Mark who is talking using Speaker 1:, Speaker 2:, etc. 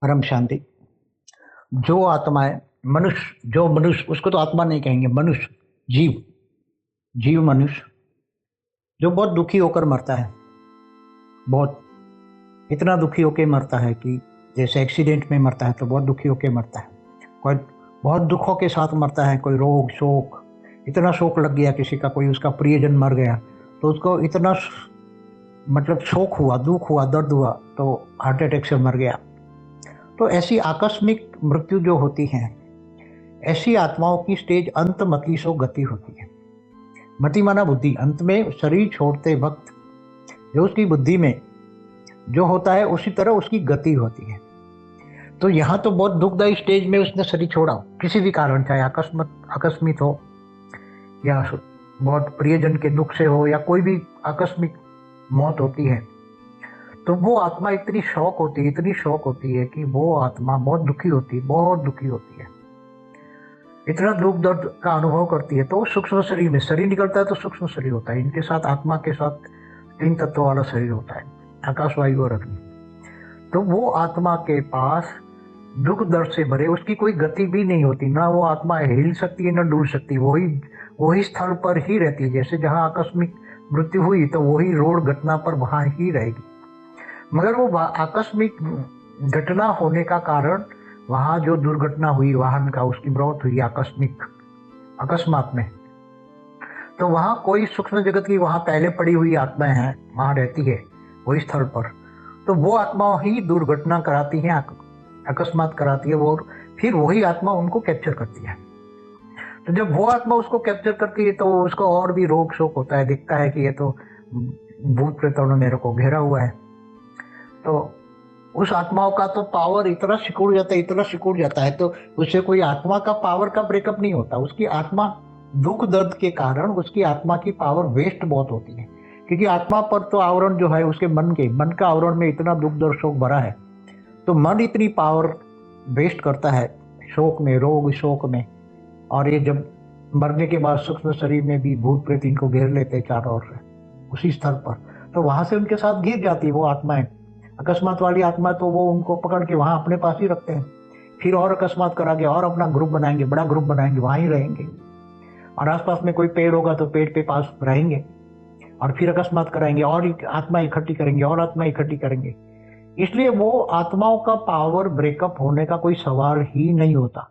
Speaker 1: परम शांति। जो आत्माएं जो मनुष्य उसको तो आत्मा नहीं कहेंगे, मनुष्य, जीव, जीव मनुष्य जो बहुत दुखी होकर मरता है, बहुत इतना दुखी होकर मरता है कि जैसे एक्सीडेंट में मरता है तो बहुत दुखी होकर मरता है। कोई बहुत दुखों के साथ मरता है, कोई रोग शोक, इतना शोक लग गया किसी का, कोई उसका प्रियजन मर गया तो उसको इतना मतलब शोक हुआ, दुख हुआ, दर्द हुआ तो हार्ट अटैक से मर गया। तो ऐसी आकस्मिक मृत्यु जो होती है, ऐसी आत्माओं की स्टेज अंतमति सो गति होती है। मति माना बुद्धि, अंत में शरीर छोड़ते वक्त जो उसकी बुद्धि में जो होता है उसी तरह उसकी गति होती है। तो यहाँ तो बहुत दुखदायी स्टेज में उसने शरीर छोड़ा, किसी भी कारण, चाहे आकस्मिक हो या बहुत प्रियजन के दुख से हो या कोई भी आकस्मिक मौत होती है, तो वो आत्मा इतनी शौक होती है कि वो आत्मा बहुत दुखी होती है, इतना दुख दर्द का अनुभव करती है। तो सूक्ष्म शरीर में, शरीर निकलता है तो सूक्ष्म शरीर होता है, इनके साथ आत्मा के साथ 3 तत्वों वाला शरीर होता है, आकाश वायु और अग्नि। तो वो आत्मा के पास दुख दर्द से भरे उसकी कोई गति भी नहीं होती, ना वो आत्मा हिल सकती है ना डूल सकती, वही स्थल पर ही रहती है। जैसे जहाँ आकस्मिक मृत्यु हुई तो वही रोड घटना पर वहां ही रहेगी। मगर वो आकस्मिक घटना होने का कारण, वहां जो दुर्घटना हुई वाहन का, उसकी मौत हुई अकस्मात में, तो वहां कोई सूक्ष्म जगत की वहां पहले पड़ी हुई आत्माएं हैं, वहां रहती है वही स्थल पर। तो वो आत्मा ही दुर्घटना कराती है, अकस्मात कराती है वो, फिर वही आत्मा उनको कैप्चर करती है। तो जब वो आत्मा उसको कैप्चर करती है तो उसको और भी रोग शोक होता है, दिखता है कि ये तो भूत प्रेतों ने मेरे को घेरा हुआ है। तो उस आत्माओं का तो पावर इतना सिकुड़ जाता है, तो उससे कोई आत्मा का पावर का ब्रेकअप नहीं होता। उसकी आत्मा दुख दर्द के कारण उसकी आत्मा की पावर वेस्ट बहुत होती है, क्योंकि आत्मा पर तो आवरण जो है उसके मन का आवरण में इतना दुख दर्द शोक भरा है, तो मन इतनी पावर वेस्ट करता है शोक में, रोग शोक में। और ये जब मरने के बाद सूक्ष्म शरीर में भी भूत प्रेत इनको घेर लेते हैं चारों ओर से उसी स्तर पर, तो वहां से उनके साथ गिर जाती है वो आत्माएं। अकस्मात वाली आत्मा तो वो उनको पकड़ के वहां अपने पास ही रखते हैं, फिर और अकस्मात करागे और अपना ग्रुप बनाएंगे, बड़ा ग्रुप बनाएंगे, वहां ही रहेंगे। और आसपास में कोई पेड़ होगा तो पेड़ के पास रहेंगे और फिर अकस्मात कराएंगे और आत्मा इकट्ठी करेंगे और आत्मा इकट्ठी करेंगे। इसलिए वो आत्माओं का पावर ब्रेकअप होने का कोई सवाल ही नहीं होता।